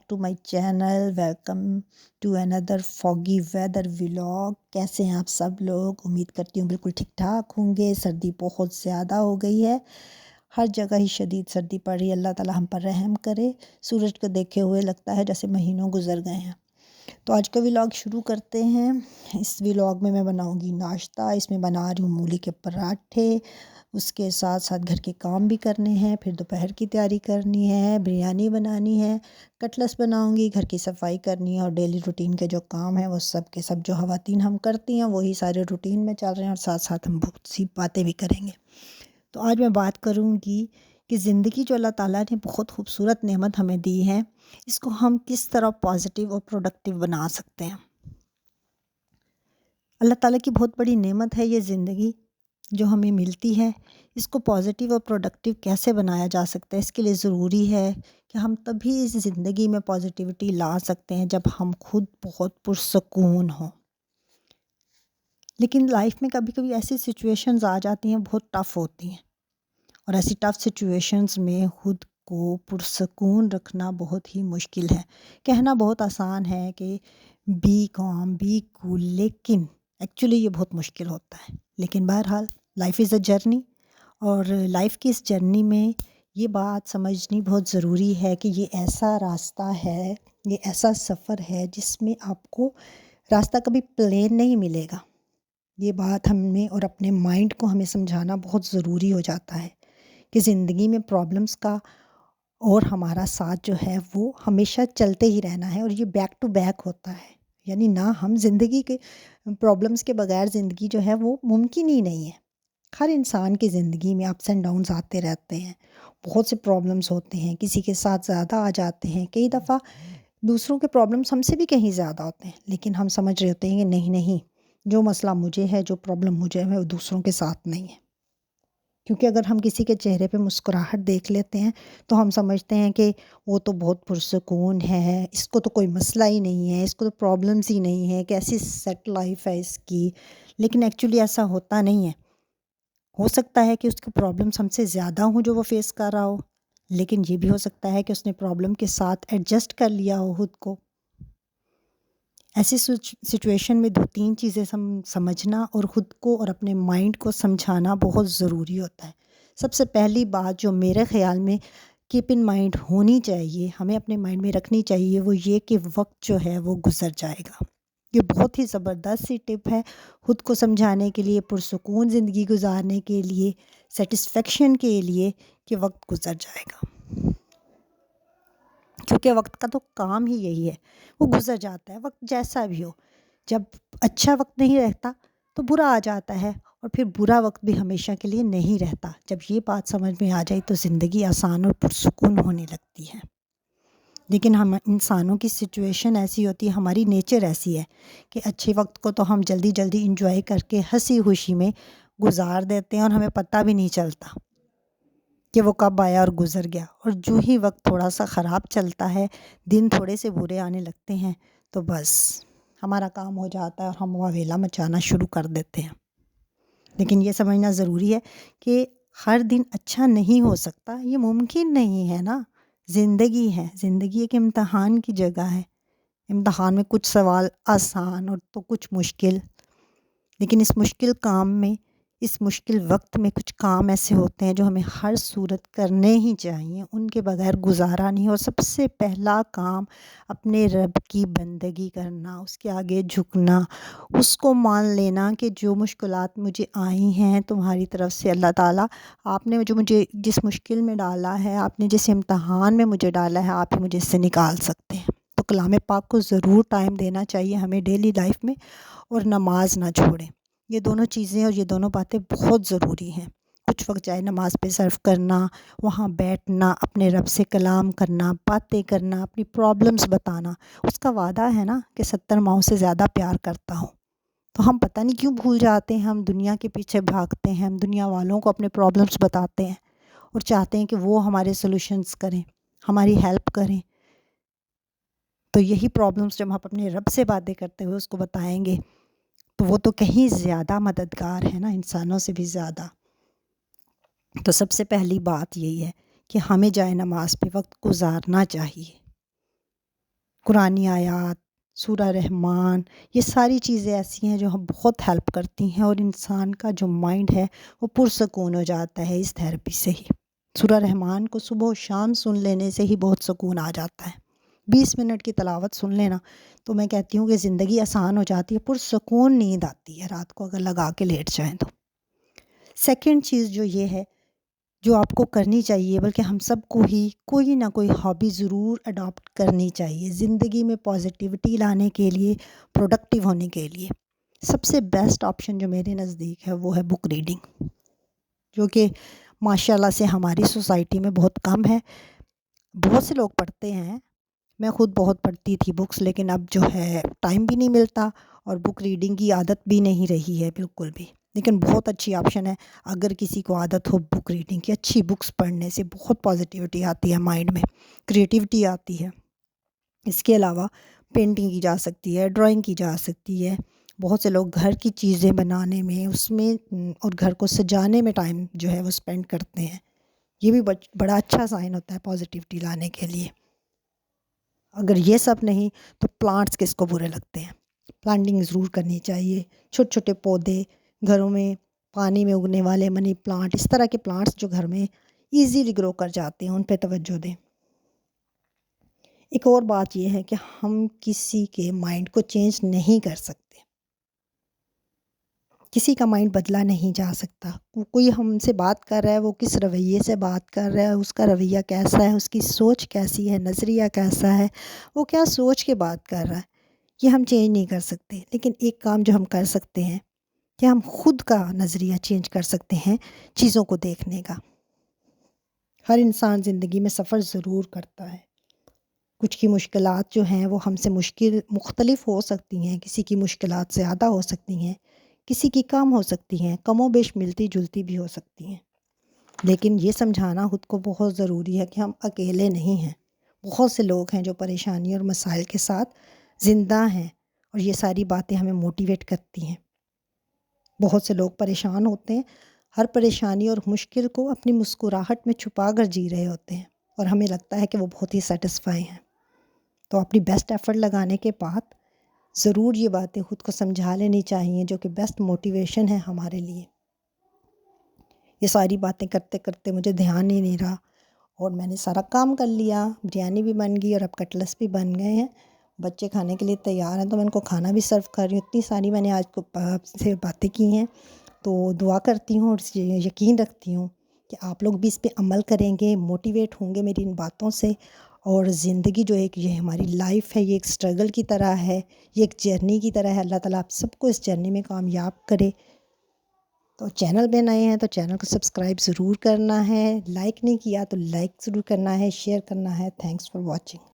to my channel. Welcome to another foggy weather vlog. कैसे हैं आप सब लोग? उम्मीद करती हूँ बिल्कुल ठीक ठाक होंगे। सर्दी बहुत ज़्यादा हो गई है, हर जगह ही शदीद सर्दी पड़ रही है। अल्लाह ताला हम पर रहम करे। सूरज को देखे हुए लगता है जैसे महीनों गुजर गए हैं। तो आज का व्लॉग शुरू करते हैं। इस व्लॉग में मैं बनाऊंगी नाश्ता। इसमें बना रही हूँ मूली के पराठे, उसके साथ साथ घर के काम भी करने हैं, फिर दोपहर की तैयारी करनी है, बिरयानी बनानी है, कटलेट्स बनाऊंगी, घर की सफाई करनी है और डेली रूटीन के जो काम हैं वो सब के सब जो ख़वातीन हम करती हैं वही सारे रूटीन में चल रहे हैं और साथ साथ हम बहुत सी बातें भी करेंगे। तो आज मैं बात करूंगी कि ज़िंदगी जो अल्लाह ताला ने बहुत खूबसूरत नेमत हमें दी है, इसको हम किस तरह पॉजिटिव और प्रोडक्टिव बना सकते हैं। अल्लाह ताला की बहुत बड़ी नेमत है ये ज़िंदगी जो हमें मिलती है। इसको पॉजिटिव और प्रोडक्टिव कैसे बनाया जा सकता है, इसके लिए ज़रूरी है कि हम तभी इस ज़िंदगी में पॉजिटिविटी ला सकते हैं जब हम खुद बहुत पुरसकून हों। लेकिन लाइफ में कभी कभी ऐसी सिचुएशंस आ जाती हैं, बहुत टफ़ होती हैं, और ऐसी टफ़ सिचुएशंस में खुद को पुरसकून रखना बहुत ही मुश्किल है। कहना बहुत आसान है कि बी कॉम बी कूल, लेकिन एक्चुअली ये बहुत मुश्किल होता है। लेकिन बहरहाल लाइफ इज़ अ जर्नी, और लाइफ की इस जर्नी में ये बात समझनी बहुत ज़रूरी है कि ये ऐसा रास्ता है, ये ऐसा सफ़र है जिसमें आपको रास्ता कभी प्लेन नहीं मिलेगा। ये बात हमें और अपने माइंड को हमें समझाना बहुत ज़रूरी हो जाता है कि ज़िंदगी में प्रॉब्लम्स का और हमारा साथ जो है वो हमेशा चलते ही रहना है, और ये बैक टू बैक होता है। यानी ना हम ज़िंदगी के प्रॉब्लम्स के बगैर ज़िंदगी जो है वो मुमकिन ही नहीं है। हर इंसान की ज़िंदगी में अप्स एंड डाउन्स आते रहते हैं, बहुत से प्रॉब्लम्स होते हैं, किसी के साथ ज़्यादा आ जाते हैं, कई दफ़ा दूसरों के प्रॉब्लम्स हमसे भी कहीं ज़्यादा होते हैं, लेकिन हम समझ रहे होते हैं कि नहीं नहीं, जो मसला मुझे है, जो प्रॉब्लम मुझे है, वो दूसरों के साथ नहीं है। क्योंकि अगर हम किसी के चेहरे पे मुस्कुराहट देख लेते हैं तो हम समझते हैं कि वो तो बहुत पुरसकून है, इसको तो कोई मसला ही नहीं है, इसको तो प्रॉब्लम्स ही नहीं है, कैसी सेट लाइफ है इसकी। लेकिन एक्चुअली ऐसा होता नहीं है। हो सकता है कि उसकी प्रॉब्लम्स हमसे ज़्यादा हों जो वो फेस कर रहा हो, लेकिन ये भी हो सकता है कि उसने प्रॉब्लम के साथ एडजस्ट कर लिया हो खुद को। ऐसी सिचुएशन में 2-3 चीज़ें समझना और ख़ुद को और अपने माइंड को समझाना बहुत ज़रूरी होता है। सबसे पहली बात जो मेरे ख़्याल में कीप इन माइंड होनी चाहिए, हमें अपने माइंड में रखनी चाहिए, वो ये कि वक्त जो है वो गुज़र जाएगा। ये बहुत ही ज़बरदस्त सी टिप है ख़ुद को समझाने के लिए, पुरसुकून ज़िंदगी गुजारने के लिए, सेटिस्फेक्शन के लिए, कि वक्त गुज़र जाएगा। क्योंकि वक्त का तो काम ही यही है, वो गुज़र जाता है। वक्त जैसा भी हो, जब अच्छा वक्त नहीं रहता तो बुरा आ जाता है, और फिर बुरा वक्त भी हमेशा के लिए नहीं रहता। जब ये बात समझ में आ जाए तो ज़िंदगी आसान और पुरसुकून होने लगती है। लेकिन हम इंसानों की सिचुएशन ऐसी होती है, हमारी नेचर ऐसी है कि अच्छे वक्त को तो हम जल्दी जल्दी इंजॉय करके हंसी खुशी में गुजार देते हैं, और हमें पता भी नहीं चलता कि वो कब आया और गुज़र गया। और जो ही वक्त थोड़ा सा ख़राब चलता है, दिन थोड़े से बुरे आने लगते हैं, तो बस हमारा काम हो जाता है और हम वावेला मचाना शुरू कर देते हैं। लेकिन ये समझना ज़रूरी है कि हर दिन अच्छा नहीं हो सकता, ये मुमकिन नहीं है ना। ज़िंदगी है, ज़िंदगी एक इम्तहान की जगह है। इम्तहान में कुछ सवाल आसान और तो कुछ मुश्किल, लेकिन इस मुश्किल काम में, इस मुश्किल वक्त में कुछ काम ऐसे होते हैं जो हमें हर सूरत करने ही चाहिए, उनके बगैर गुजारा नहीं। और सबसे पहला काम अपने रब की बंदगी करना, उसके आगे झुकना, उसको मान लेना कि जो मुश्किलात मुझे आई हैं तुम्हारी तरफ से अल्लाह ताला, आपने जो मुझे जिस मुश्किल में डाला है, आपने जिस इम्तहान में मुझे डाला है, आप ही मुझे इससे निकाल सकते हैं। तो कलाम पाक को ज़रूर टाइम देना चाहिए हमें डेली लाइफ में, और नमाज ना छोड़ें। ये दोनों चीज़ें और ये दोनों बातें बहुत ज़रूरी हैं। कुछ वक्त चाहे नमाज पे सर्व करना, वहाँ बैठना, अपने रब से कलाम करना, बातें करना, अपनी प्रॉब्लम्स बताना। उसका वादा है ना कि 70 माओं से ज़्यादा प्यार करता हूँ। तो हम पता नहीं क्यों भूल जाते हैं, हम दुनिया के पीछे भागते हैं, हम दुनिया वालों को अपने प्रॉब्लम्स बताते हैं और चाहते हैं कि वो हमारे सॉल्यूशंस करें, हमारी हेल्प करें। तो यही प्रॉब्लम्स जब हम अपने रब से बातें करते हुए उसको बताएंगे, तो वो तो कहीं ज़्यादा मददगार है ना, इंसानों से भी ज़्यादा। तो सबसे पहली बात यही है कि हमें जाए नमाज पे वक्त गुजारना चाहिए। قرآن آیات، سورہ رحمان، یہ ساری چیزیں ایسی ہیں جو ہم بہت ہیلپ کرتی ہیں، اور انسان کا جو مائنڈ ہے وہ پرسکون ہو جاتا ہے اس تھیراپی سے ہی۔ سورہ رحمان کو صبح و شام سن لینے سے ہی بہت سکون آ جاتا ہے۔ 20 منٹ کی تلاوت سن لینا تو میں کہتی ہوں کہ زندگی آسان ہو جاتی ہے، پرسکون نیند آتی ہے رات کو اگر لگا کے لیٹ جائیں تو۔ سیکنڈ چیز جو یہ ہے، جو آپ کو کرنی چاہیے، بلکہ ہم سب کو ہی کوئی نہ کوئی ہابی ضرور اڈاپٹ کرنی چاہیے زندگی میں پازیٹیوٹی لانے کے لیے، پروڈکٹیو ہونے کے لیے۔ سب سے بیسٹ آپشن جو میرے نزدیک ہے وہ ہے بک ریڈنگ، جو کہ ماشاء اللہ سے ہماری سوسائٹی میں بہت کم ہے۔ بہت سے لوگ پڑھتے ہیں، میں خود بہت پڑھتی تھی بکس، لیکن اب جو ہے ٹائم بھی نہیں ملتا اور بک ریڈنگ کی عادت بھی نہیں رہی ہے بالکل بھی۔ لیکن بہت اچھی آپشن ہے اگر کسی کو عادت ہو بک ریڈنگ کی۔ اچھی بکس پڑھنے سے بہت پازیٹیوٹی آتی ہے مائنڈ میں، کریٹیوٹی آتی ہے۔ اس کے علاوہ پینٹنگ کی جا سکتی ہے، ڈرائنگ کی جا سکتی ہے۔ بہت سے لوگ گھر کی چیزیں بنانے میں، اس میں اور گھر کو سجانے میں ٹائم جو ہے وہ اسپینڈ کرتے ہیں۔ یہ بھی بڑا اچھا سائن ہوتا ہے پازیٹیوٹی لانے کے لیے۔ اگر یہ سب نہیں تو پلانٹس کس کو برے لگتے ہیں، پلانٹنگ ضرور کرنی چاہیے۔ چھوٹے چھوٹے پودے گھروں میں، پانی میں اگنے والے منی پلانٹ، اس طرح کے پلانٹس جو گھر میں ایزیلی گرو کر جاتے ہیں، ان پہ توجہ دیں۔ ایک اور بات یہ ہے کہ ہم کسی کے مائنڈ کو چینج نہیں کر سکتے، کسی کا مائنڈ بدلا نہیں جا سکتا۔ کوئی ہم سے بات کر رہا ہے، وہ کس رویے سے بات کر رہا ہے، اس کا رویہ کیسا ہے، اس کی سوچ کیسی ہے، نظریہ کیسا ہے، وہ کیا سوچ کے بات کر رہا ہے، یہ ہم چینج نہیں کر سکتے۔ لیکن ایک کام جو ہم کر سکتے ہیں کہ ہم خود کا نظریہ چینج کر سکتے ہیں چیزوں کو دیکھنے کا۔ ہر انسان زندگی میں سفر ضرور کرتا ہے۔ کچھ کی مشکلات جو ہیں وہ ہم سے مختلف ہو سکتی ہیں، کسی کی مشکلات زیادہ ہو سکتی ہیں، کسی کی کم ہو سکتی ہیں، کم و بیش ملتی جلتی بھی ہو سکتی ہیں۔ لیکن یہ سمجھانا خود کو بہت ضروری ہے کہ ہم اکیلے نہیں ہیں۔ بہت سے لوگ ہیں جو پریشانی اور مسائل کے ساتھ زندہ ہیں، اور یہ ساری باتیں ہمیں موٹیویٹ کرتی ہیں۔ بہت سے لوگ پریشان ہوتے ہیں، ہر پریشانی اور مشکل کو اپنی مسکراہٹ میں چھپا کر جی رہے ہوتے ہیں، اور ہمیں لگتا ہے کہ وہ بہت ہی سیٹسفائی ہیں۔ تو اپنی بیسٹ ایفرٹ لگانے کے بعد ضرور یہ باتیں خود کو سمجھا لینی چاہیے، جو کہ بیسٹ موٹیویشن ہے ہمارے لیے۔ یہ ساری باتیں کرتے کرتے مجھے دھیان ہی نہیں رہا، اور میں نے سارا کام کر لیا، بریانی بھی بن گئی اور اب کٹلس بھی بن گئے ہیں۔ بچے کھانے کے لیے تیار ہیں تو میں ان کو کھانا بھی سرو کر رہی ہوں۔ اتنی ساری میں نے آج کو آپ سے باتیں کی ہیں، تو دعا کرتی ہوں اور یقین رکھتی ہوں کہ آپ لوگ بھی اس پہ عمل کریں گے، موٹیویٹ ہوں گے میری ان باتوں سے، اور زندگی جو ایک یہ ہماری لائف ہے، یہ ایک اسٹرگل کی طرح ہے، یہ ایک جرنی کی طرح ہے۔ اللہ تعالیٰ آپ سب کو اس جرنی میں کامیاب کرے۔ تو چینل پہ نئے ہیں تو چینل کو سبسکرائب ضرور کرنا ہے، لائک نہیں کیا تو لائک ضرور کرنا ہے، شیئر کرنا ہے۔ Thanks for watching.